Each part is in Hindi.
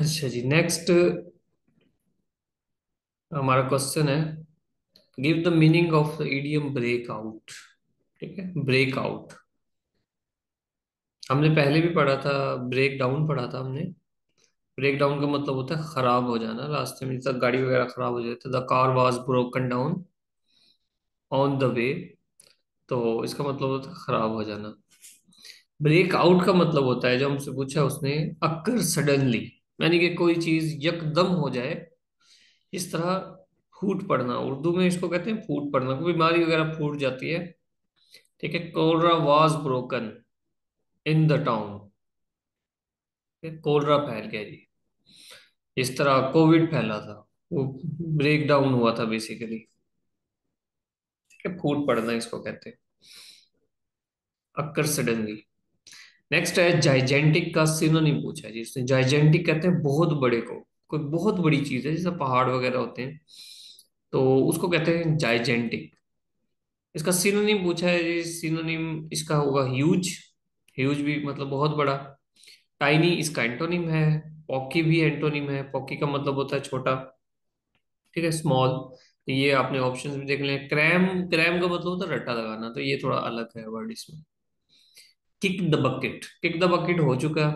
अच्छा जी, नेक्स्ट हमारा क्वेश्चन है, give the meaning of the idiom break out. ठीक है, ब्रेक आउट हमने पहले भी पढ़ा था, ब्रेक डाउन पढ़ा था हमने। ब्रेक डाउन का मतलब होता है खराब हो जाना, रास्ते में जैसे गाड़ी वगैरह खराब हो जाती है, the car was broken down on the way. तो इसका मतलब होता है खराब हो जाना। ब्रेक आउट का मतलब होता है, जो हमसे पूछा उसने, अक्कर सडनली, यानी कि कोई चीज यकदम हो जाए। इस तरह फूट पड़ना, उर्दू में इसको कहते हैं फूट पड़ना, कोई बीमारी वगैरह फूट जाती है। ठीक है, cholera was broken in the town. Cholera फैल गया जी। इस तरह कोविड फैला था, वो ब्रेक डाउन हुआ था बेसिकली। ठीक है, फूट पड़ना इसको कहते हैं, अक्कर सडनली। नेक्स्ट है जाइजेंटिक का सिनोनिम पूछा है जी इसने। जाइजेंटिक कहते हैं बहुत बड़े को, कोई बहुत बड़ी चीज है जैसे पहाड़ वगैरह होते हैं, तो उसको कहते हैं जाइजेंटिक। इसका सिनोनिम पूछा है जी, सिनोनिम इसका होगा ह्यूज। ह्यूज भी मतलब बहुत बड़ा। टाइनी इसका एंटोनिम है। पॉकी भी एंटोनिम है, पॉकी का मतलब होता है छोटा। ठीक है, स्मॉल। ये आपने ऑप्शंस भी देख लें। क्रैम, क्रैम का मतलब होता है रट्टा लगाना, तो ये थोड़ा अलग है वर्ड इसमें। Kick the bucket, kick the bucket हो चुका।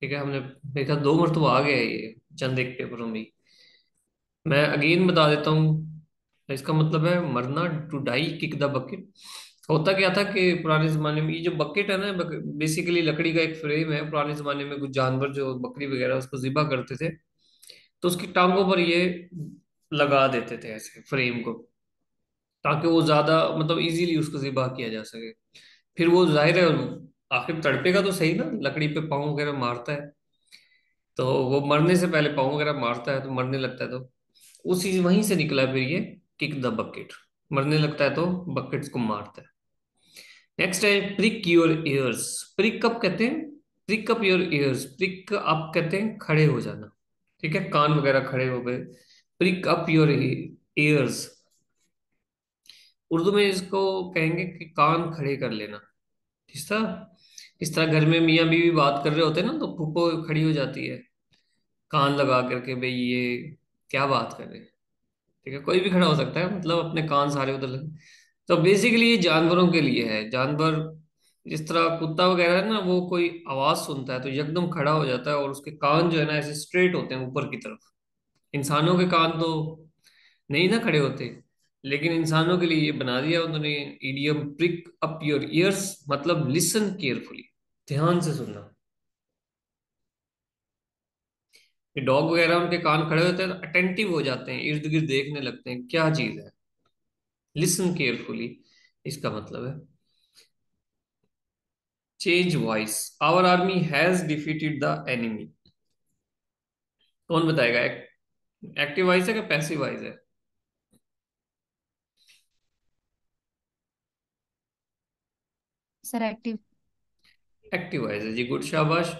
ठीक है, हमने देखा 2 मरतबा आ गया है ये चंद एक पेपरों में। मैं अगेन बता देता हूँ, इसका मतलब है मरना, to die, kick the bucket. होता क्या था कि पुराने जमाने में ये जो बकेट है ना, बेसिकली लकड़ी का एक फ्रेम है। पुराने जमाने में कुछ जानवर जो बकरी वगैरह उसको जिबा करते थे, तो उसकी टांगों पर ये लगा देते थे ऐसे फ्रेम को, ताकि वो ज्यादा मतलब इजीली उसको जिबा किया जा सके। फिर वो जाहिर है आखिर तड़पेगा तो सही ना, लकड़ी पे पाँव वगैरह मारता है, तो वो मरने से पहले पाँव वगैरह मारता है तो मरने लगता है, तो उसी वहीं से निकला फिर ये किक द बकेट। मरने लगता है तो बकेट्स को मारता है। नेक्स्ट है प्रिक योर ईयर्स। प्रिक कब कहते हैं? Prick up your ears, prick up कहते हैं खड़े हो जाना। ठीक है, कान वगैरह खड़े हो गए। Prick up your ears, Urdu में इसको कहेंगे कि कान खड़े कर लेना। इस तरह घर में मियाँ बीवी बात कर रहे होते हैं ना, तो फूफो खड़ी हो जाती है कान लगा करके, भाई ये क्या बात कर रहे हैं। ठीक है, कोई भी खड़ा हो सकता है, मतलब अपने कान सारे उधर लगे। तो बेसिकली ये जानवरों के लिए है। जानवर जिस तरह कुत्ता वगैरह है ना, वो कोई आवाज सुनता है तो एकदम खड़ा हो जाता है, और उसके कान जो है ना ऐसे स्ट्रेट होते हैं ऊपर की तरफ। इंसानों के कान तो नहीं ना खड़े होते, लेकिन इंसानों के लिए ये बना दिया उन्होंने idiom prick up your ears, मतलब लिसन केयरफुली, ध्यान से सुनना। ये डॉग वगैरह उनके कान खड़े होते हैं तो अटेंटिव हो जाते हैं, इर्द गिर्द देखने लगते हैं क्या चीज है। लिसन केयरफुली इसका मतलब है। Change voice, our army has defeated the enemy. कौन बताएगा? एक्टिव वॉइस है कि पैसिव वॉइस है? Sir active. एक्टिव वॉइस है जी, गुड, शाबाश।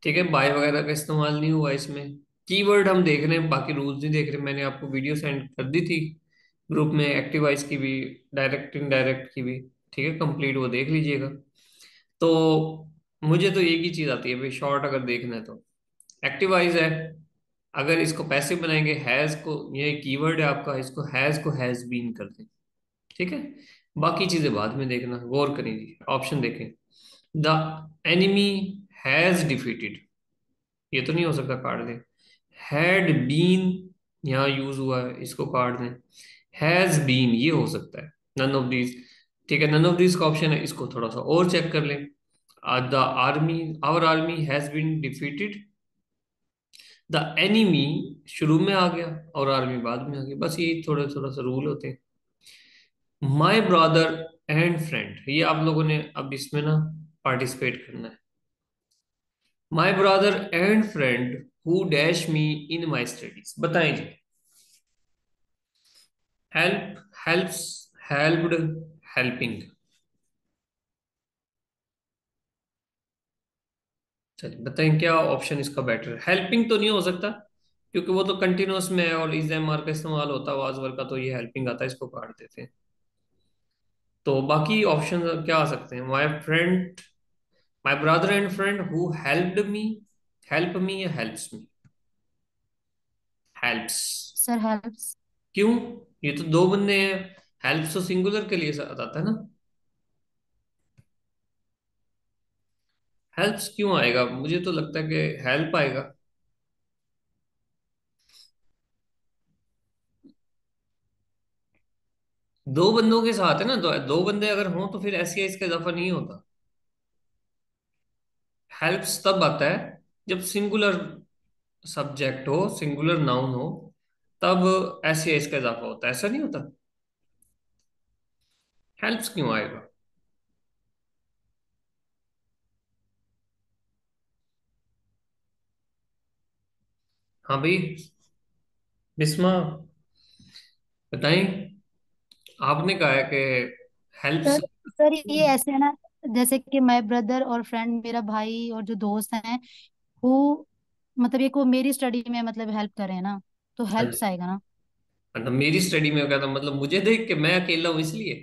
ठीक है, बाय वगैरह का इस्तेमाल नहीं हुआ इसमें। कीवर्ड हम देख रहे हैं, बाकी रूल्स नहीं देख रहे। मैंने आपको वीडियो सेंड कर दी थी ग्रुप में, एक्टिव वॉइस की भी, डायरेक्ट इनडायरेक्ट की भी। ठीक है, कंप्लीट वो देख लीजिएगा। तो मुझे तो एक ही चीज आती है भाई, शॉर्ट अगर देखना है तो एक्टिव वॉइस है। अगर इसको पैसिव बनाएंगे, हैज को, ये कीवर्ड है आपका, इसको हैज को हैज बीन कर दें। ठीक है, बाकी चीजें बाद में देखना, गौर करेंगे। ऑप्शन देखें, द एनिमी हैज डिफीटेड, ये तो नहीं हो सकता, काट दें। हैड बीन यहाँ यूज हुआ है, इसको काट दें। हैज बीन ये हो सकता है, नन ऑफ दीज। ठीक है, नन ऑफ दीज का ऑप्शन है, इसको थोड़ा सा और चेक कर लें। The army, our army has been defeated, the enemy शुरू में आ गया और आर्मी बाद में आ गया, बस ये थोड़ा थोड़ा सा रूल होते हैं। माई ब्रदर एंड फ्रेंड, ये आप लोगों ने अब इसमें ना पार्टिसिपेट करना है। My brother and friend who dash me in my studies, बताएं जी। Help, helps, helped, helping. चलिए बताएं क्या ऑप्शन इसका बेटर है। हेल्पिंग तो नहीं हो सकता, क्योंकि वो तो कंटिन्यूअस में है और इज एम आर का इस्तेमाल होता है वाज वर्ड का, तो ये हेल्पिंग आता है, इसको काट देते हैं। तो बाकी ऑप्शन क्या आ सकते हैं? My friend, my brother and friend who helped me, help me या helps me? Helps. Sir helps. क्यों? ये तो दो बंदे हैं। हेल्प्स तो सिंगुलर के लिए आता है ना। हेल्प्स क्यों आएगा? मुझे तो लगता है कि हेल्प आएगा। दो बंदों के साथ है ना, दो बंदे अगर हों तो फिर ऐसी इसका इजाफा नहीं होता। हेल्प्स तब आता है जब सिंगुलर सब्जेक्ट हो, सिंगुलर नाउन हो, तब ऐसे इसका इजाफा होता है, ऐसा नहीं होता। हेल्प्स क्यों आएगा? हाँ भाई, बिस्मा, बताएं। आपने कहा है कि हेल्प्स। सर सर ये ऐसे है ना, जैसे कि माय ब्रदर और फ्रेंड, मेरा भाई और जो दोस्त हैं वो, मतलब ये को मेरी स्टडी में मतलब हेल्प कर रहे हैं ना, तो हेल्प्स आएगा ना। मतलब मेरी स्टडी में क्या था, मतलब मुझे देख के मैं अकेला हूं इसलिए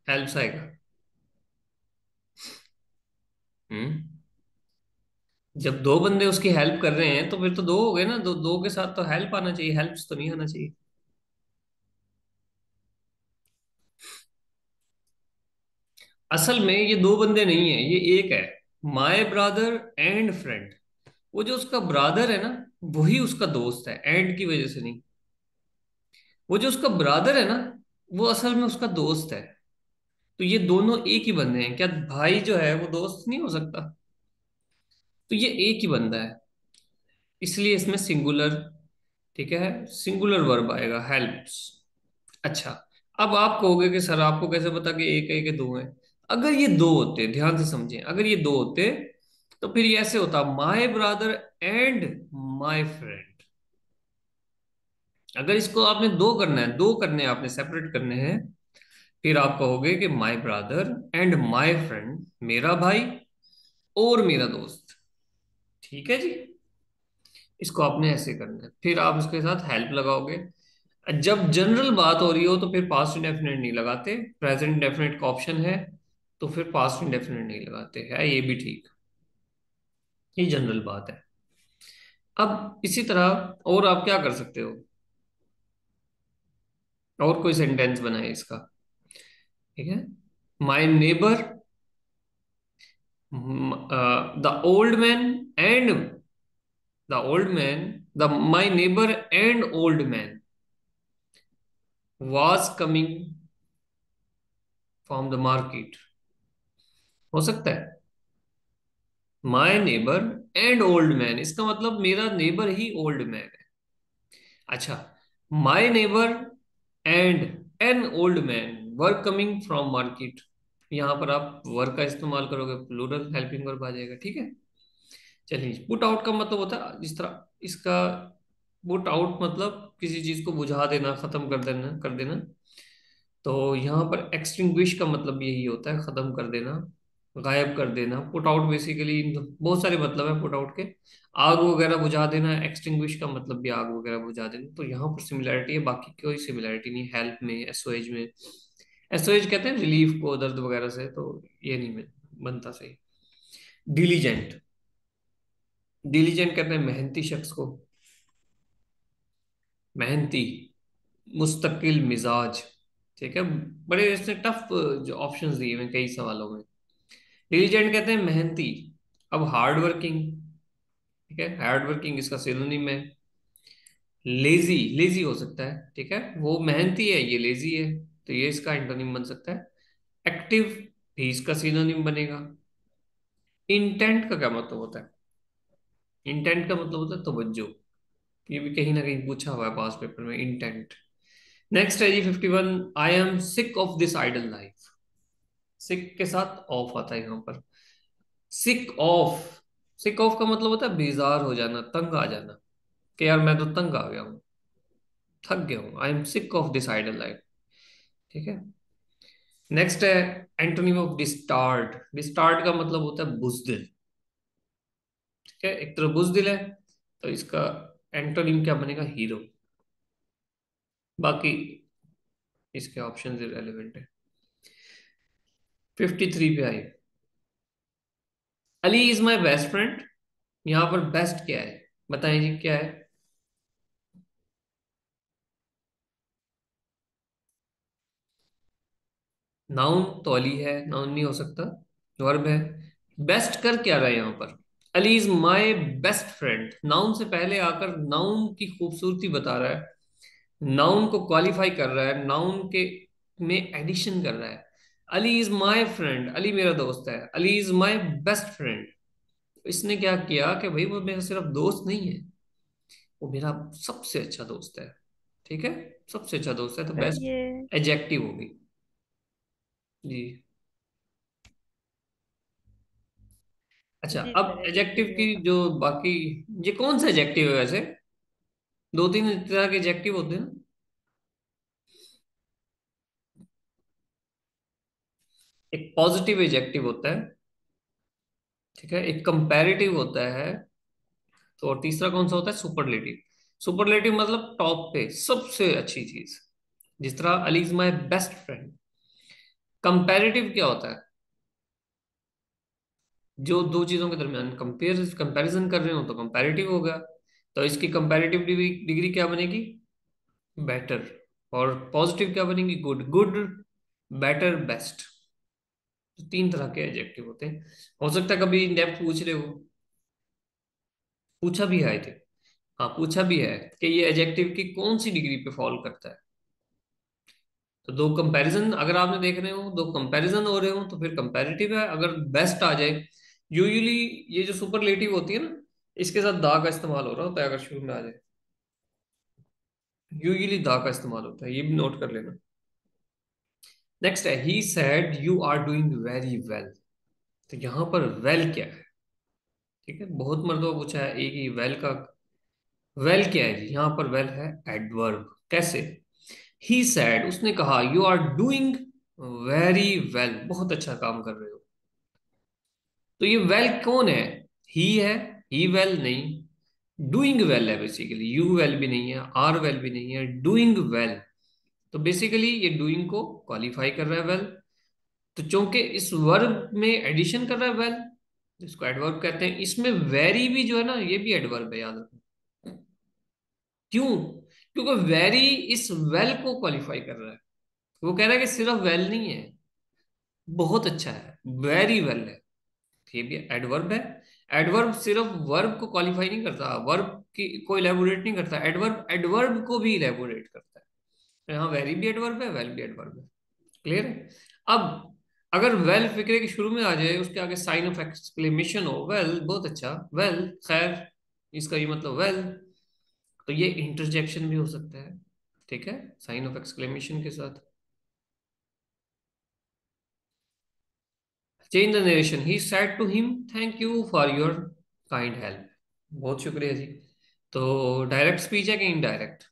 हेल्प्स आएगा। हम्म। जब दो बंदे उसकी हेल्प कर रहे हैं तो फिर तो दो हो गए ना, दो दो के साथ तो हेल्प आना चाहिए, हेल्प्स तो नहीं आना चाहिए। असल में ये दो बंदे नहीं है, ये एक है। My brother and friend. वो जो उसका ब्रदर है ना, वही उसका दोस्त है, एंड की वजह से नहीं। वो जो उसका ब्रदर है ना, वो असल में उसका दोस्त है। तो ये दोनों एक ही बंदे हैं क्या? भाई जो है वो दोस्त नहीं हो सकता। तो ये एक ही बंदा है, इसलिए इसमें सिंगुलर। ठीक है, सिंगुलर वर्ब आएगा, हेल्प्स। अच्छा, अब आप कहोगे कि सर आपको कैसे पता कि एक है कि दो है? अगर ये दो होते, ध्यान से समझें, अगर ये दो होते तो फिर ये ऐसे होता, my brother and my friend. अगर इसको आपने दो करना है, दो करने हैं आपने, सेपरेट करने हैं, फिर आप कहोगे कि my brother and my friend, मेरा भाई और मेरा दोस्त। ठीक है जी। इसको आपने ऐसे करना है, फिर आप इसके साथ हेल्प लगाओगे। जब जनरल बात हो रही हो तो फिर पास्ट इंडेफिनिट नहीं लगाते, प्रेजेंट इंडेफिनिट का ऑप्शन है, तो फिर पास्ट इंडेफिनिट नहीं लगाते, है ये भी ठीक। ये जनरल बात है। अब इसी तरह और आप क्या कर सकते हो, और कोई सेंटेंस बनाए इसका। ठीक है, my neighbour, the old man and the old man, the my neighbour and old man was coming from the market. हो सकता है my neighbour and old man, इसका मतलब मेरा नेबर ही ओल्ड मैन है। अच्छा, my neighbour and an old man were coming from market, यहां पर आप वर का इस्तेमाल करोगे, प्लूरल हेल्पिंग वर्ब आ जाएगा। ठीक है, चलिए। पुट आउट का मतलब होता है जिस तरह इसका, पुट आउट मतलब किसी चीज को बुझा देना, खत्म कर देना, कर देना। तो यहाँ पर एक्सटिंग्विश का मतलब यही होता है, खत्म कर देना, गायब कर देना। पुट आउट बेसिकली बहुत सारे मतलब है पुट आउट के। आग वगैरह बुझा देना, एक्सटिंग्विश का मतलब भी आग वगैरह बुझा देना। तो यहाँ पर सिमिलैरिटी है, बाकी कोई सिमिलैरिटी नहीं। हेल्प में, एसओएज में, एसओएज कहते हैं रिलीफ को दर्द वगैरह से, तो ये नहीं बनता सही। डिलीजेंट, डिलीजेंट कहते हैं मेहनती शख्स को, मेहनती, मुस्तकिल मिजाज। ठीक है, बड़े इसने टफ जो ऑप्शंस दिए हुए हैं कई सवालों में। डिलीजेंट कहते हैं मेहनती। अब हार्ड वर्किंग, ठीक है, हार्ड वर्किंग इसका सिनोनिम है। लेजी, लेजी हो सकता है, ठीक है, वो मेहनती है, ये लेजी है, तो ये इसका एंटोनिम बन सकता है। एक्टिव भी इसका सिनोनिम बनेगा। इंटेंट का क्या मतलब होता है? इंटेंट का मतलब होता है तवज्जो। ये भी कहीं ना कहीं पूछा हुआ है पास पेपर में, इंटेंट। नेक्स्ट है जी 51, I am sick of this idle life. Sick के साथ ऑफ आता है यहाँ पर। सिक ऑफ, सिक ऑफ का मतलब होता है बेजार हो जाना, तंग आ जाना, कि यार मैं तो तंग आ गया हूँ, थक गया हूँ, I am sick of this idle life. ठीक है, नेक्स्ट है एंटोनिम ऑफ डिस्टार्ड। डिस्टार्ड का मतलब होता है बुजदिल। ठीक है, एक तरफ बुजदिल है, तो इसका एंटोनिम क्या बनेगा? हीरो। बाकी इसके ऑप्शन इरेलीवेंट है। 53 पे आई, Ali is my best friend. यहाँ पर बेस्ट क्या है, बताएं जी क्या है। नाउन तो अली है, नाउन नहीं हो सकता, वर्ब है। बेस्ट कर क्या रहा है यहाँ पर, Ali is my best friend, noun से पहले आकर नाउन की खूबसूरती बता रहा है, नाउन को क्वालिफाई कर रहा है, नाउन के में एडिशन कर रहा है। Ali is my friend, Ali मेरा दोस्त है, Ali is my best friend. इसने क्या किया कि भाई वो मेरा सिर्फ दोस्त नहीं है, वो मेरा सबसे अच्छा दोस्त है। ठीक है, सबसे अच्छा दोस्त है तो सही बेस्ट है। एडजेक्टिव होगी जी। अच्छा, जी अब सर, एडजेक्टिव एडजेक्टिव ही की होगा। जो बाकी, ये कौन सा एडजेक्टिव है वैसे, दो तीन तरह के एडजेक्टिव होते हैं ना। एक पॉजिटिव एडजेक्टिव होता है, ठीक है, एक कंपैरेटिव होता है, तो और तीसरा कौन सा होता है, सुपरलेटिव। सुपरलेटिव मतलब टॉप पे सबसे अच्छी चीज, जिस तरह Ali is my best friend. Comparative क्या होता है, जो दो चीजों के दरमियान कंपैरिजन कर रहे हो तो कंपैरेटिव होगा। तो इसकी कंपैरेटिव डिग्री डिग्री क्या बनेगी, बेटर। और पॉजिटिव क्या बनेगी, गुड। Good, better, best. तो तीन तरह के एडजेक्टिव होते हैं। हो सकता है कभी इन डेप्थ पूछ रहे हो, पूछा भी है आई थिंक, हाँ पूछा भी है कि ये एडजेक्टिव की कौन सी डिग्री पे फॉल करता है। तो दो कंपैरिजन अगर आपने देख रहे हो, दो कंपैरिजन हो रहे हो तो फिर कंपैरेटिव है। अगर बेस्ट आ जाए, यूजुअली ये जो सुपरलेटिव होती है ना, इसके साथ दा का इस्तेमाल हो रहा होता है अगर शुरू में आ जाए, यूजुअली दा का इस्तेमाल होता है, ये भी नोट कर लेना। नेक्स्ट है he said you are doing very well. तो यहां पर वेल क्या है, ठीक है, बहुत मर्दों पूछा है एक ही वेल का। वेल क्या है जी, यहां पर वेल है एडवर्ब। कैसे, ही सैड उसने कहा, you are doing very well, बहुत अच्छा काम कर रहे हो। तो ये वेल कौन है, ही वेल नहीं, डूइंग वेल है बेसिकली, यू वेल भी नहीं है, आर वेल भी नहीं है, डूइंग वेल। तो बेसिकली ये डूइंग को क्वालिफाई कर रहा है वेल। तो चूंकि इस वर्ब में एडिशन कर रहा है वेल, इसको एडवर्ब कहते हैं। इसमें वेरी भी जो है ना, ये भी एडवर्ब है, याद रखना। क्यों, क्योंकि वेरी इस वेल को क्वालिफाई कर रहा है। वो कह रहा है कि सिर्फ वेल नहीं है, बहुत अच्छा है, वेरी वेल है। ये भी एडवर्ब है। एडवर्ब सिर्फ वर्ब को क्वालिफाई नहीं करता, वर्ब की को इलेबोरेट नहीं करता, एडवर्ब एडवर्ब को भी इलेबोरेट करता है। तो यहाँ वेरी भी एडवर्ब है, वेल भी एडवर्ब है। क्लियर है। अब अगर वेल फिक्रे के शुरू में आ जाए, उसके आगे साइन ऑफ एक्सक्लेमेशन हो, वेल बहुत अच्छा, वेल खैर, इसका ये मतलब वेल, तो ये इंटरजेक्शन भी हो सकता है, ठीक है, साइन ऑफ एक्सक्लेमेशन के साथ। Change the narration, he said to him thank you for your kind help. बहुत शुक्रिया जी। तो डायरेक्ट स्पीच है कि इनडायरेक्ट,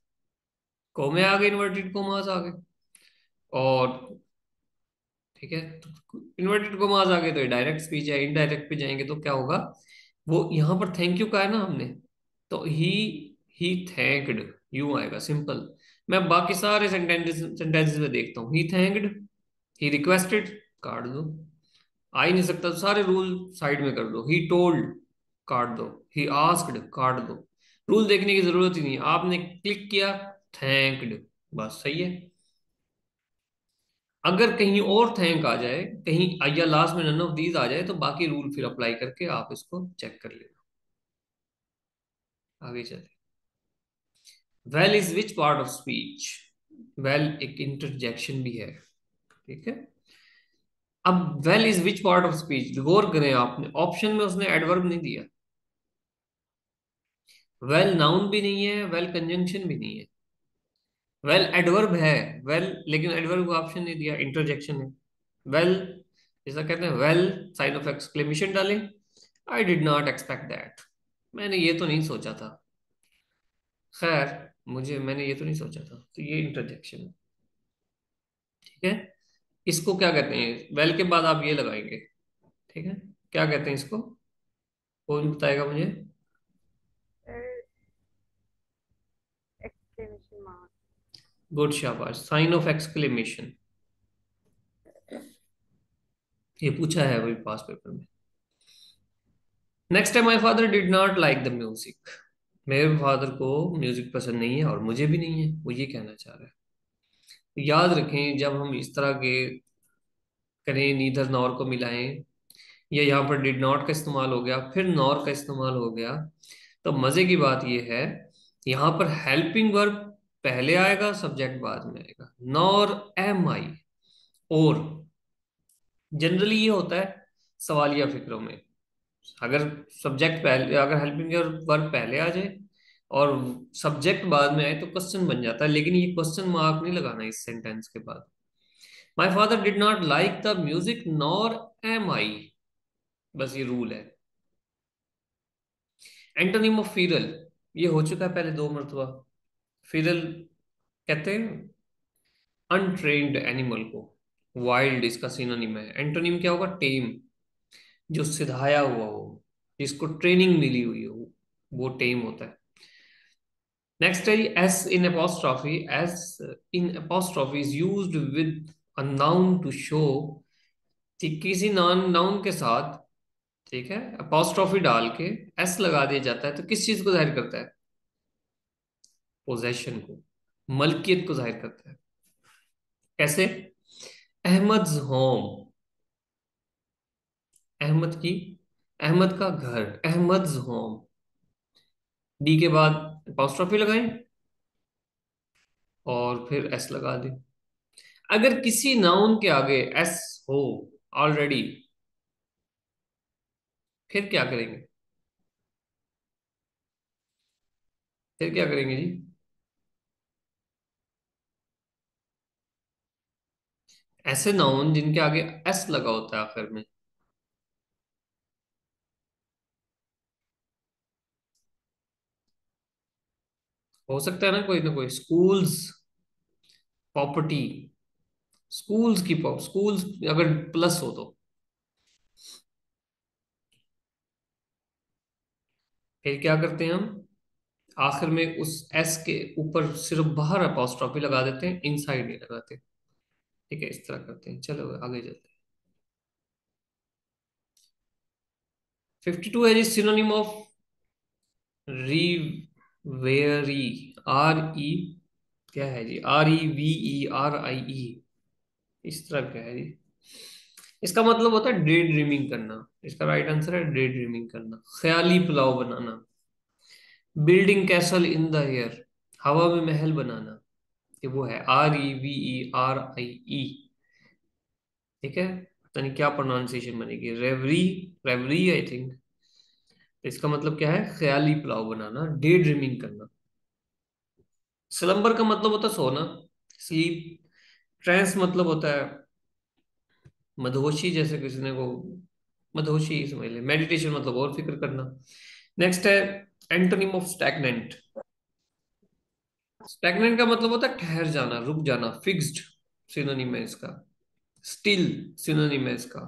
कोमे आ गए, इन्वर्टेड कोमास आ गए, और ठीक है, तो इन्वर्टेड कोमास आ गए तो डायरेक्ट स्पीच है। इनडायरेक्ट पे जाएंगे तो क्या होगा, वो यहां पर थैंक यू का है ना हमने, तो ही थैंक्ड, यू आएगा सिंपल। मैं बाकी सारे सेंटेंसेस में देखता हूँ, ही थैंक्ड, ही रिक्वेस्टेड, काट दो, आ ही नहीं सकता तो सारे रूल साइड में कर दो। ही टोल्ड, काट दो। ही आस्क्ड, काट दो। रूल देखने की जरूरत ही नहीं, आपने क्लिक किया, थैंक्ड, बस सही है। अगर कहीं और थैंक आ जाए, कहीं या लास्ट में नन ऑफ दीज आ जाए, तो बाकी रूल फिर अप्लाई करके आप इसको चेक कर लेना। आगे चले, well is which part of speech. Well एक इंटरजेक्शन भी है, ठीक है। अब well is which part of speech, गौर करें, आपने ऑप्शन में उसने एडवर्ब नहीं दिया, वेल नाउन भी नहीं है, वेल कंजंक्शन भी नहीं है, वेल एडवर्ब है, वेल लेकिन एडवर्ब को ऑप्शन नहीं दिया, इंटरजेक्शन है। वेल, जैसा कहते हैं वेल, साइन ऑफ एक्सक्लेमेशन डालें, I did not expect that, मैंने ये तो नहीं सोचा था, खैर मैंने ये तो नहीं सोचा था, तो ये इंटरजेक्शन है, ठीक है। इसको क्या कहते हैं, वेल के बाद आप ये लगाएंगे, ठीक है, क्या कहते हैं इसको, कौन बताएगा मुझे। Exclamation mark. गुड, शाबाश, साइन ऑफ एक्सक्लेमेशन, ये पूछा है अभी पास पेपर में। Next time my father did not like the music. मेरे फादर को म्यूजिक पसंद नहीं है और मुझे भी नहीं है, वो ये कहना चाह रहा है। याद रखें, जब हम इस तरह के करें, नीदर नॉर को मिलाएं, या यहाँ पर डिड नॉट का इस्तेमाल हो गया फिर नॉर का इस्तेमाल हो गया, तो मजे की बात यह है, यहाँ पर हेल्पिंग वर्ब पहले आएगा, सब्जेक्ट बाद में आएगा। नॉर एम आई। और जनरली ये होता है सवालिया फिक्रों में, अगर सब्जेक्ट पहले, अगर हेल्पिंग वर्ब पहले आ जाए और सब्जेक्ट बाद में आए तो क्वेश्चन बन जाता है, लेकिन ये क्वेश्चन मार्क नहीं लगाना इस सेंटेंस के बाद। My father did not like the music nor am I, बस ये रूल है। एंटोनिम ऑफ फीरल, ये हो चुका है पहले 2 मरतबा। फीरल कहते हैं अनट्रेन्ड एनिमल को, वाइल्ड इसका सिनोनिम है। एंटोनिम क्या होगा? टेम, जो सिधाया हुआ हो, जिसको ट्रेनिंग मिली हुई हो, वो टेम होता है। नेक्स्ट है s in apostrophe. S in apostrophe is used with a noun to show कि किसी नॉन नाउन के साथ, ठीक है, अपोस्ट्रॉफी डाल के एस लगा दिया जाता है, तो किस चीज को जाहिर करता है? पोजेशन को, मलकियत को जाहिर करता है। कैसे? अहमद्स होम, अहमद की, अहमद का घर, अहमद्स होम। डी के बाद अपोस्ट्रॉफी लगाएं और फिर एस लगा दें। अगर किसी नाउन के आगे एस हो ऑलरेडी, फिर क्या करेंगे? फिर क्या करेंगे जी? ऐसे नाउन जिनके आगे एस लगा होता है आखिर में, हो सकता है ना कोई स्कूल्स, प्रॉपर्टी, स्कूल्स की स्कूल्स अगर प्लस हो तो फिर क्या करते हैं हम? आखिर में उस एस के ऊपर सिर्फ बाहर अपोस्ट्रॉफी लगा देते हैं, इनसाइड नहीं लगाते। ठीक है, इस तरह करते हैं। चलो आगे चलते हैं। 52 है जी, सिनोनिम ऑफ रिवेरी। आर ई, क्या है जी? REVERIE, इस तरह क्या है जी? इसका मतलब होता है डे ड्रीमिंग करना। इसका राइट आंसर है डे ड्रीमिंग करना, ख्याली पुलाव बनाना। Building castle in the air, हवा में महल बनाना, ये वो है REVERIE। ठीक है, पता नहीं क्या प्रोनाउंसिएशन बनेगी, रेवरी, रेवरी आई थिंक। इसका मतलब क्या है? ख्याली पुलाव बनाना, डे ड्रीमिंग करना। स्लम्बर का मतलब होता है सोना, स्लीप। ट्रांस मतलब होता है मदहोशी, जैसे किसी ने को मदहोशी ही समझ ले। मेडिटेशन मतलब और फिक्र करना। नेक्स्ट है एंटोनिम ऑफ स्टैग्नेंट। स्टैग्नेंट का मतलब होता है ठहर जाना, रुक जाना, फिक्स्ड सिनोनिम है इसका। स्टिल सिनोनिम है इसका।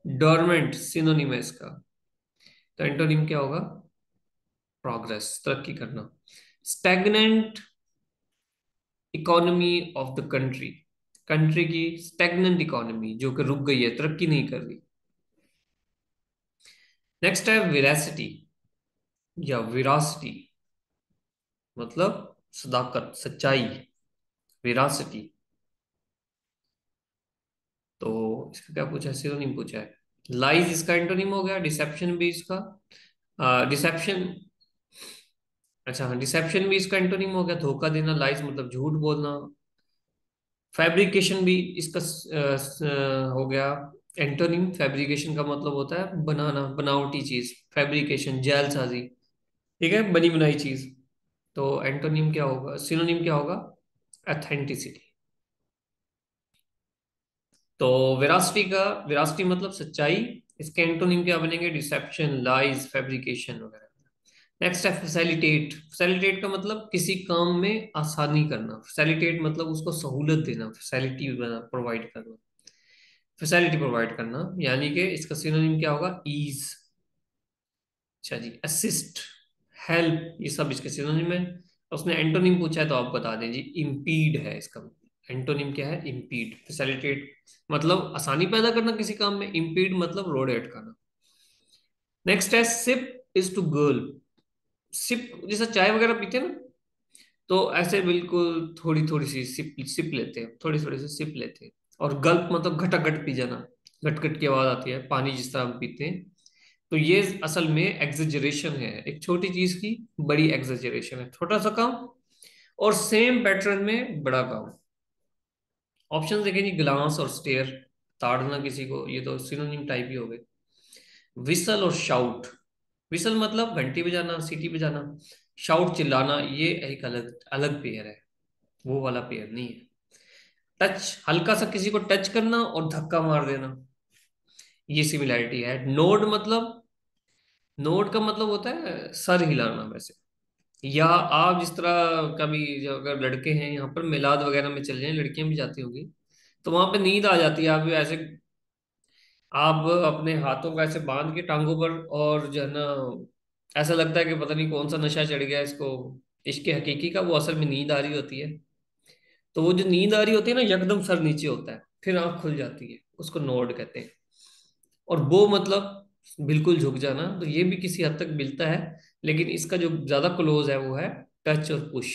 डोरमेंट सिनोनिम है इसका। तो एंटोनिम क्या होगा? प्रोग्रेस, तरक्की करना। Stagnant economy of the country, country की स्टैग्नेंट इकोनॉमी जो कि रुक गई है, तरक्की नहीं कर रही। नेक्स्ट है विरासिटी या विरासिटी, मतलब सदाकत, सच्चाई, विरासिटी। तो इसका क्या पूछा है? सिनोनिम पूछा है। लाइज इसका एंटोनिम हो गया, डिसेप्शन भी इसका, डिसेप्शन, अच्छा हाँ, डिसेप्शन भी इसका एंटोनिम हो गया, धोखा देना। लाइज मतलब झूठ बोलना। फैब्रिकेशन भी इसका हो गया एंटोनिम। फैब्रिकेशन का मतलब होता है बनाना, बनावटी चीज, फैब्रिकेशन जालसाजी। ठीक है, बनी बनाई चीज। तो एंटोनिम क्या होगा, सिनोनिम क्या होगा? ऑथेंटिसिटी। तो वेरासिटी का, वेरासिटी मतलब सच्चाई, इसके एंटोनिम क्या बनेंगे? डिसेप्शन, लाइज, फैब्रिकेशन वगैरह। नेक्स्ट है फैसिलिटेट। फैसिलिटेट का मतलब किसी काम में आसानी करना। फैसिलिटेट मतलब उसको सहूलत देना, फैसिलिटी प्रोवाइड करना, फैसिलिटी प्रोवाइड करना। यानी कि इसका सिनोनिम क्या होगा? ईज। अच्छा जी, असिस्ट, हेल्प, ये सब इसके सिनोनिम है। उसने एंटोनिम पूछा है तो आप बता दें जी, इम्पीड है इसका एंटोनिम। क्या है? इम्पीड। फैसिलिटेट मतलब आसानी पैदा करना किसी काम में, इम्पीड मतलब रोड़े अटकाना। नेक्स्ट है sip is to girl. Sip जैसा चाय वगैरह पीते हैं ना, तो ऐसे बिल्कुल थोड़ी थोड़ी सी सिप सिप लेते हैं, थोड़ी थोड़ी सी सिप लेते हैं। और गल्प मतलब घटाघट पी जाना, घट की आवाज आती है पानी जिस तरह हम पीते हैं। तो ये असल में एग्जेजरेशन है, एक छोटी चीज की बड़ी एग्जेजरेशन है, छोटा सा काम और सेम पैटर्न में बड़ा काम। ऑप्शन देखें जी, ग्लांस और स्टेयर, ताड़ना किसी को, ये तो सिनोनिम टाइप ही हो गए। विसल और शाउट, विसल मतलब घंटी बजाना, सीटी बजाना। शाउट चिल्लाना, ये एक अलग अलग पेयर है, वो वाला पेयर नहीं है। टच, हल्का सा किसी को टच करना और धक्का मार देना, ये सिमिलैरिटी है। नोड मतलब, नोड का मतलब होता है सर हिलाना वैसे। या आप जिस तरह कभी, जो अगर लड़के हैं यहाँ पर मिलाद वगैरह में चले जाएं, लड़कियां भी जाती होंगी, तो वहां पे नींद आ जाती है, आप भी ऐसे, आप अपने हाथों को ऐसे बांध के टांगों पर, और जो है ना, ऐसा लगता है कि पता नहीं कौन सा नशा चढ़ गया इसको, इश्क हकीकी का, वो असल में नींद आ रही होती है। तो वो जो नींद आ रही होती है ना, यकदम सर नीचे होता है, फिर आंख खुल जाती है, उसको नोड कहते हैं। और वो मतलब बिल्कुल झुक जाना, तो ये भी किसी हद तक मिलता है, लेकिन इसका जो ज्यादा क्लोज है वो है टच और पुश।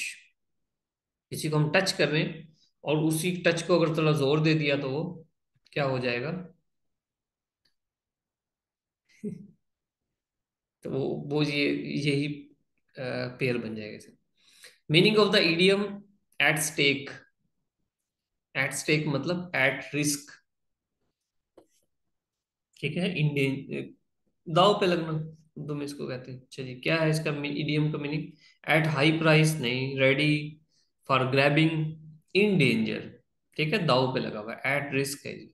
किसी को हम टच कर रहे हैं और उसी टच को अगर थोड़ा जोर दे दिया तो वो क्या हो जाएगा, तो वो ये यही पेयर बन जाएगा। Meaning of the idiom, at stake. At stake मतलब एट रिस्क, ठीक है, इंडें, दाव पे लगना, तुम इसको कहते हैं। चलिए क्या है इसका इडियम का मीनिंग? एट हाई प्राइस नहीं, ready for grabbing, in danger, ठीक है, दाव पे लगा हुआ है, एट रिस्क है जी,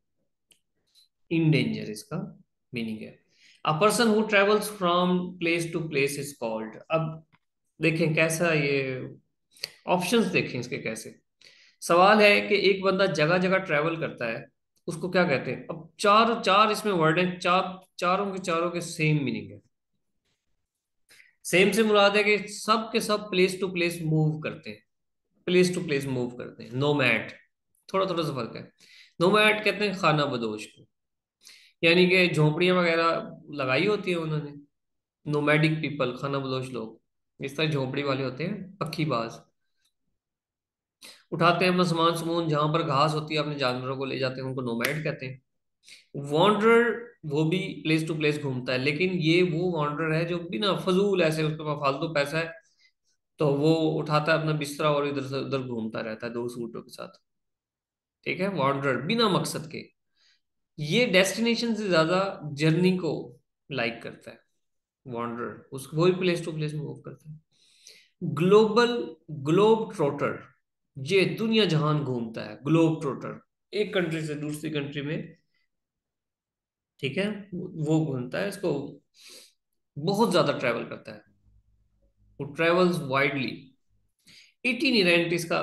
इन डेंजर इसका मीनिंग है। A person who travels from place to place is called. अब देखें कैसा ये, ऑप्शंस देखें इसके कैसे। सवाल है कि एक बंदा जगह जगह ट्रेवल करता है, उसको क्या कहते हैं? अब चार चार इसमें वर्ड हैं, चारों के सेम मीनिंग है। सेम से मुराद है कि सब के सब प्लेस टू प्लेस मूव करते हैं, प्लेस टू प्लेस मूव करते हैं। नोमैड, थोड़ा थोड़ा सा फर्क है। नोमैड कहते हैं खाना बदोश को, यानी कि झोपड़ियां वगैरह लगाई होती है उन्होंने। नोमैडिक पीपल, खाना बदोश लोग, इस तरह झोपड़ी वाले होते हैं, पक्खीबाज, उठाते हैं अपना सामान समून, जहां पर घास होती है अपने जानवरों को ले जाते हैं, उनको नोमैड कहते हैं। वॉन्डरर, वो भी प्लेस टू प्लेस घूमता है, लेकिन ये वो वॉन्डरर है जो बिना फजूल, ऐसे उसके पास फालतू पैसा है तो वो उठाता है अपना बिस्तरा और इधर से उधर घूमता रहता है दो सूटों के साथ, ठीक है, वॉन्डरर बिना मकसद के। ये डेस्टिनेशन से ज्यादा जर्नी को लाइक करता है, वॉन्डरर, उसको वही प्लेस टू प्लेस मूव करता है। ग्लोबल, ग्लोब ट्रोटर, ये दुनिया जहान घूमता है, ग्लोब ट्रोटर, एक कंट्री से दूसरी कंट्री में, ठीक है, वो घूमता है, इसको बहुत ज्यादा ट्रैवल करता है, वो ट्रेवल्स वाइडली। इटिनेरेंट इसका,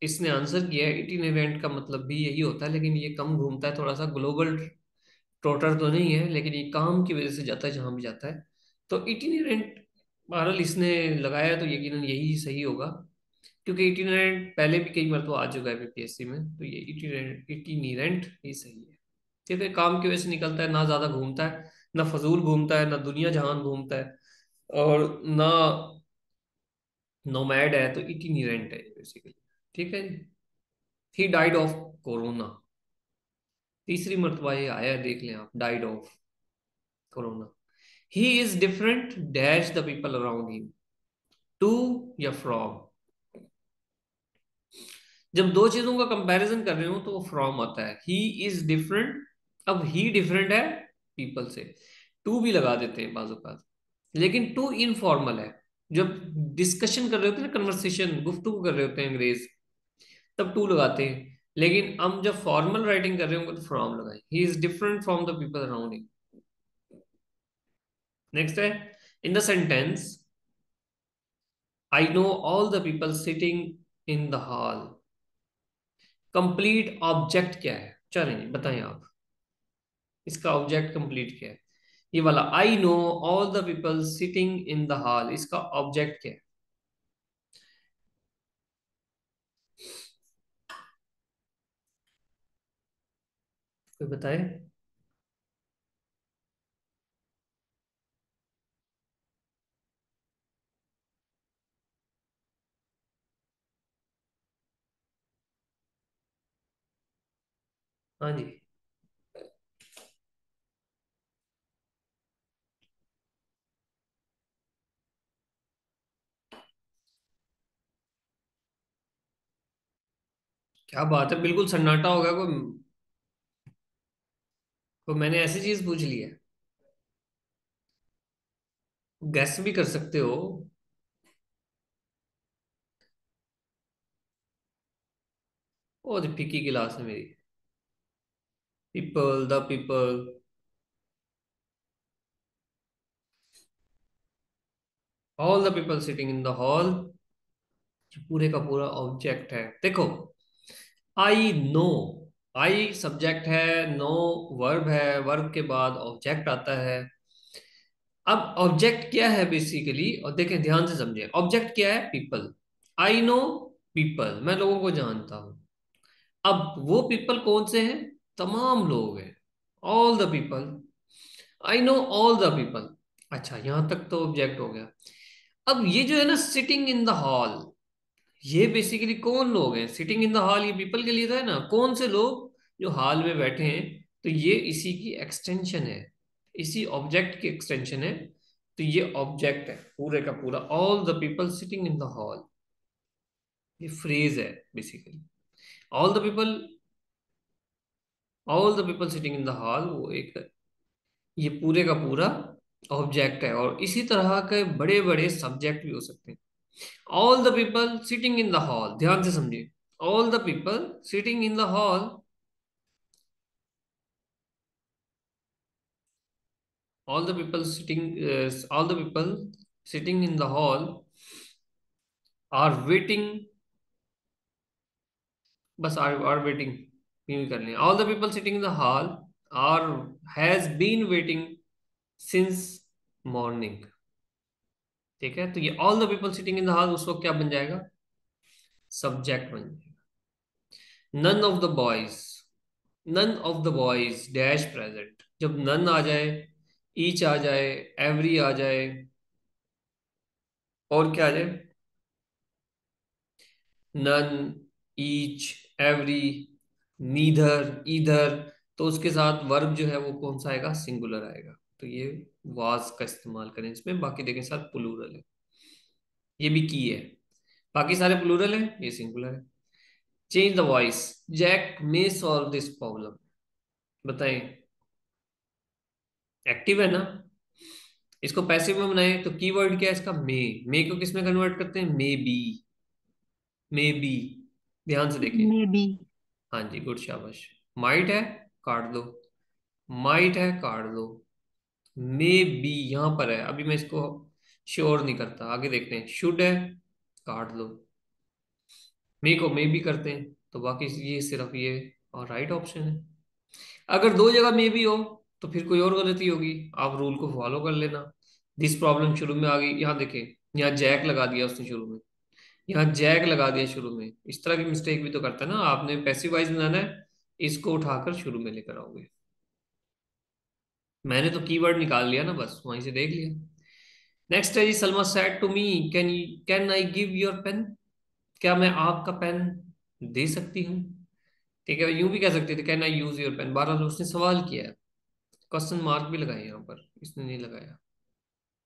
इसने आंसर किया है, इटिनेरेंट का मतलब भी यही होता है, लेकिन ये कम घूमता है थोड़ा सा। ग्लोबल ट्रोटर तो नहीं है, लेकिन ये काम की वजह से जाता है जहां भी जाता है। तो इटिनेरेंट, बहरहाल इसने लगाया है तो यकीनन यही सही होगा, क्योंकि इटिनेरेंट पहले भी कई बार तो आ चुका है बीपीएससी में, तो ये इटिनेरेंट, इटिनेरेंट ही सही है। ठीक है, काम की वजह से निकलता है, ना ज्यादा घूमता है, ना फजूल घूमता है, ना दुनिया जहान घूमता है, और ना नोमैड है, तो इटिनेरेंट है बेसिकली। ठीक है जी। ही डाइड ऑफ कोरोना, तीसरी मर्तबा ये आया है, देख लें आप, died of corona. He is different dash the people around him, to or from. जब दो चीजों का कंपैरिजन कर रहे हो तो वो फ्रॉम आता है। ही इज डिफरेंट, अब ही डिफरेंट है पीपल से, टू भी लगा देते हैं बाजू का, लेकिन टू इनफॉर्मल है। जब डिस्कशन कर रहे होते हैं ना, कन्वर्सेशन, गुफ्तगू कर रहे होते हैं अंग्रेज, तब टू लगाते हैं, लेकिन हम जब फॉर्मल राइटिंग कर रहे होंगे तो फ्रॉम लगाए। He is different from the people around him. Next है, in the sentence I know all the people sitting in the hall, complete object क्या है? चलेंगे बताएं आप, इसका ऑब्जेक्ट कंप्लीट क्या है? ये वाला आई know all the people sitting in the hall, इसका ऑब्जेक्ट क्या है? कोई बताए? हाँ जी। क्या बात है, बिल्कुल सन्नाटा हो गया। कोई मैंने ऐसी चीज पूछ ली है। गैस भी कर सकते हो। और फिक्की गिलास है मेरी। People, the people. All the people sitting in the hall. पूरे का पूरा ऑब्जेक्ट है, देखो। I know. आई सब्जेक्ट है, नो वर्ब है, वर्ब के बाद ऑब्जेक्ट आता है। अब ऑब्जेक्ट क्या है बेसिकली, और देखें ध्यान से समझें, ऑब्जेक्ट क्या है? पीपल। आई नो पीपल, मैं लोगों को जानता हूं। अब वो पीपल कौन से हैं? तमाम लोग हैं। All the people. I know all the people. अच्छा, यहां तक तो ऑब्जेक्ट हो गया। अब ये जो है ना, सिटिंग इन द हॉल, ये बेसिकली कौन लोग हैं? सिटिंग इन द हॉल, ये पीपल के लिए था ना, कौन से लोग जो हॉल में बैठे हैं। तो ये इसी की एक्सटेंशन है, इसी ऑब्जेक्ट की एक्सटेंशन है। तो ये ऑब्जेक्ट है पूरे का पूरा, all the people sitting in the hall. ये फ्रेज है basically. All the people, all the people sitting in the hall, वो एक, ये पूरे का पूरा ऑब्जेक्ट है। और इसी तरह के बड़े बड़े सब्जेक्ट भी हो सकते हैं। All the people sitting in the hall, ध्यान से समझिए। All the people sitting in the hall, all the people sitting all the people sitting in the hall are waiting। बस आर वेटिंग यूं ही कर लें। All the people sitting in the hall are has been waiting since morning. ठीक है, तो ये all the people sitting in the hall उस वक्त क्या बन जाएगा? सब्जेक्ट बन जाएगा। None of the boys, none of the boys dash present, जब नन आ जाए, ईच आ जाए, एवरी आ जाए, और क्या आ जाए? None, each, every, neither, either, तो उसके साथ वर्ब जो है वो कौन सा आएगा? सिंगुलर आएगा। तो ये वाज का इस्तेमाल करें इसमें। बाकी देखें सर, प्लूरल है, ये भी की है। बाकी सारे प्लूरल है, ये सिंगुलर है। Change the voice, Jack may solve this problem. बताएं। एक्टिव है ना? इसको पैसिव में बनाए तो कीवर्ड क्या है इसका? मे को किस में कन्वर्ट करते हैं? May be, may be. ध्यान से देखें। May be. हाँ जी, गुड, शाबाश। माइट है, काट दो। माइट है, काट दो। मे बी यहां पर है, अभी मैं इसको श्योर नहीं करता, आगे देखते हैं। शुड है, काट दो। मे को मे बी करते हैं, तो बाकी ये सिर्फ ये और राइट ऑप्शन है। अगर दो जगह मे बी हो तो फिर कोई और गलती होगी, आप रूल को फॉलो कर लेना। दिस प्रॉब्लम शुरू में आ गई, यहाँ देखें, यहाँ जैक लगा दिया उसने शुरू में, यहाँ जैक लगा दिया शुरू में। इस तरह की मिस्टेक भी तो करता है ना, आपने पैसिव वाइज बनाना है, इसको उठाकर शुरू में लेकर आओगे। मैंने तो कीवर्ड निकाल लिया ना, बस वहीं से देख लिया। नेक्स्ट है जी, Salma said to me, can can I give your pen? क्या मैं आपका पेन दे सकती हूँ? ठीक है, यूं भी कह सकते थे, can I use your pen. बहरहाल उसने सवाल किया है, क्वेश्चन मार्क भी लगाए यहाँ पर, इसने नहीं लगाया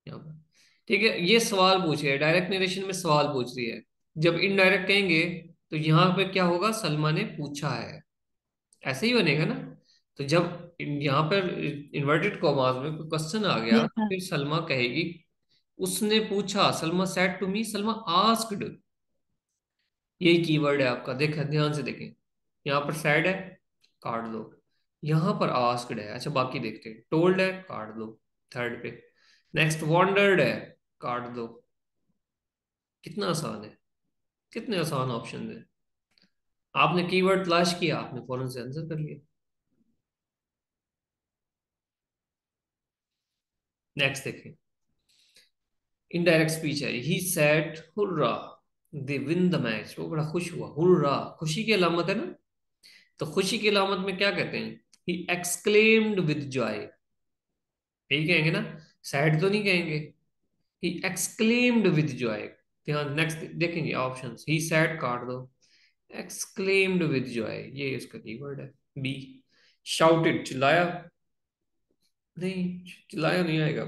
यहाँ पर। ठीक है, ये सवाल पूछ रही है, डायरेक्ट नरेशन में सवाल पूछ रही है। जब इनडायरेक्ट कहेंगे तो यहाँ पे क्या होगा? सलमा ने पूछा है, ऐसे ही बनेगा ना। तो जब यहाँ पर इन्वर्टेड कॉमास में कोई क्वेश्चन आ गया, यस तो सर। फिर सलमा कहेगी उसने पूछा, Salma said to me, Salma asked. यही कीवर्ड है आपका, देखा ध्यान से देखें। यहाँ पर सैड है, काट दो। यहाँ पर आस्क्ड है। अच्छा, बाकी देखते हैं। टोल्ड है, काट दो, थर्ड पे। नेक्स्ट वॉन्डर्ड है, काट दो। कितना आसान है, कितने आसान ऑप्शन है। आपने कीवर्ड तलाश किया, आपने फौरन से आंसर कर लिया। नेक्स्ट देखें, इनडायरेक्ट स्पीच है। He said hurrah, they win the match, वो बड़ा खुश हुआ। हुर्रा खुशी की अलामत है ना, तो खुशी की अलामत में क्या कहते हैं? ही एक्सक्लेम्ड विद जॉय, यही कहेंगे ना, सैड तो नहीं कहेंगे। He exclaimed with Joy. ध्यान, नेक्स्ट देखेंगे ऑप्शन। ही सैड, काट दो। एक्सक्लेम्ड विद जॉय, ये इसका कीवर्ड है, बी। शाउटेड, चिल्लाया, नहीं, चिल्लाया नहीं आएगा।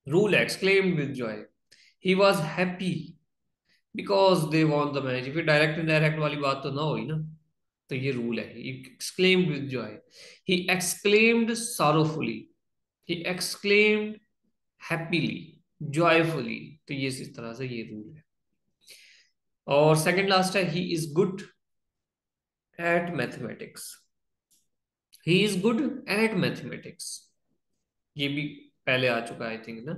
Rule, exclaimed with Joy, he was happy because they won the match. फिर डायरेक्ट इनडायरेक्ट वाली बात तो ना हुई ना, तो ये रूल है। He exclaimed with Joy, he exclaimed sorrowfully, he exclaimed happily, joyfully. तो ये इस तरह से ये रूल है। और सेकंड लास्ट है, he is good at mathematics, he is good at mathematics. ये भी पहले आ चुका है आई थिंक ना।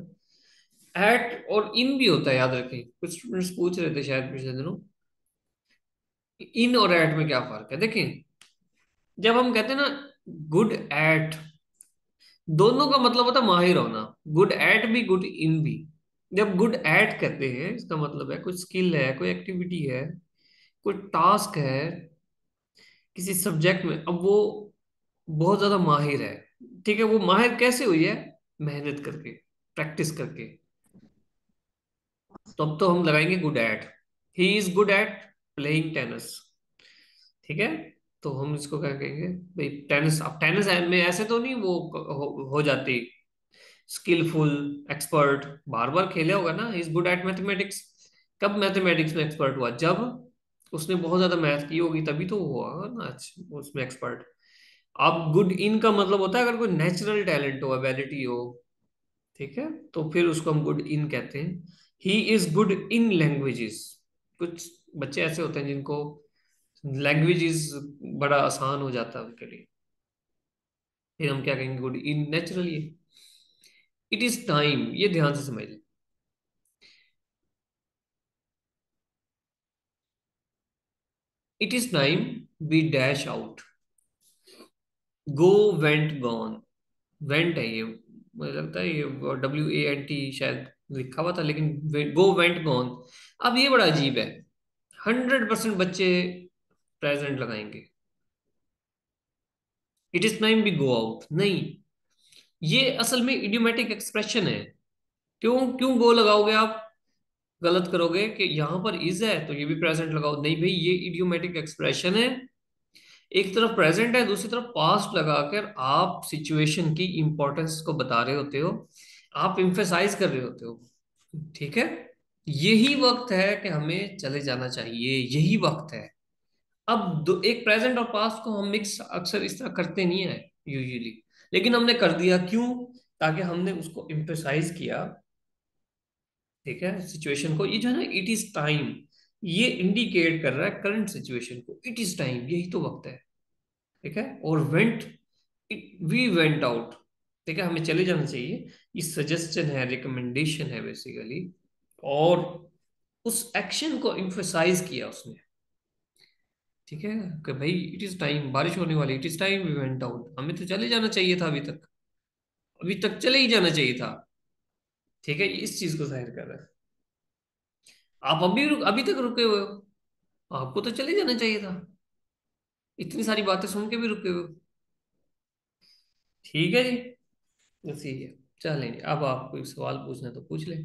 एट और इन भी होता है, याद रखें, कुछ स्टूडेंट्स पूछ रहे थे शायद पिछले दिनों, इन और एट में क्या फर्क है। देखें, जब हम कहते हैं ना गुड एट, दोनों का मतलब होता है माहिर होना। गुड एट भी, गुड इन भी। जब गुड एट कहते हैं इसका मतलब है कुछ स्किल है, कोई एक्टिविटी है, कोई टास्क है किसी सब्जेक्ट में, अब वो बहुत ज्यादा माहिर है। ठीक है, वो माहिर कैसे हुई है? मेहनत करके, प्रैक्टिस करके। तो अब तो हम लगाएंगे good at. He is good at playing tennis. ठीक है, तो हम इसको क्या कहेंगे भाई? टेनिस। अब टेनिस में ऐसे तो नहीं वो हो जाती स्किलफुल, एक्सपर्ट, बार बार खेले होगा ना। इज गुड एट मैथमेटिक्स, कब मैथमेटिक्स में एक्सपर्ट हुआ? जब उसने बहुत ज्यादा मैथ की होगी, तभी तो हुआ ना उसमें एक्सपर्ट। अब गुड इन का मतलब होता है अगर कोई नेचुरल टैलेंट हो, एबिलिटी हो। ठीक है, तो फिर उसको हम गुड इन कहते हैं। He is good in languages. कुछ बच्चे ऐसे होते हैं जिनको लैंग्वेजेस बड़ा आसान हो जाता है उनके लिए, फिर हम क्या कहेंगे? Good in naturally. It is time, ये ध्यान से समझ लें। It is time we dash out. Go, went, gone. Went है ये, मुझे लगता है ये WANT शायद लिखा हुआ था, लेकिन गो, वेंट, गॉन। अब ये बड़ा अजीब है, 100% बच्चे प्रेजेंट लगाएंगे। It is time we go out, नहीं, ये असल में इडियोमेटिक एक्सप्रेशन है। क्यों क्यों गो लगाओगे आप? गलत करोगे कि यहां पर इज है तो ये भी प्रेजेंट लगाओ, नहीं भाई, ये इडियोमेटिक एक्सप्रेशन है। एक तरफ प्रेजेंट है, दूसरी तरफ पास्ट लगाकर आप सिचुएशन की इंपॉर्टेंस को बता रहे होते हो, आप इम्फेसाइज कर रहे होते हो। ठीक है, यही वक्त है कि हमें चले जाना चाहिए, यही वक्त है। अब एक प्रेजेंट और पास्ट को हम मिक्स अक्सर इस तरह करते नहीं है यूजुअली, लेकिन हमने कर दिया, क्यों? ताकि हमने उसको इम्फेसाइज किया। ठीक है, सिचुएशन को, ये जो है ना, इट इज टाइम, ये इंडिकेट कर रहा है करंट सिचुएशन को। इट इज टाइम, यही तो वक्त है। ठीक है, और वेंट, वी वेंट आउट। ठीक है, हमें चले जाना चाहिए। ये सजेशन है, रिकमेंडेशन है बेसिकली। और उस एक्शन को इम्फेसाइज किया उसने। ठीक है, कि भाई इट इज टाइम, बारिश होने वाली, it is time we went out, हमें तो चले जाना चाहिए था अभी तक, अभी तक चले ही जाना चाहिए था। ठीक है, ये इस चीज को जाहिर कर रहा है। आप अभी तक रुके हुए हो, आपको तो चले जाना चाहिए था, इतनी सारी बातें सुन के भी रुके हुए हो। ठीक है जी, बस यही है। चलेंगे, अब आप कोई सवाल पूछना है तो पूछ लें।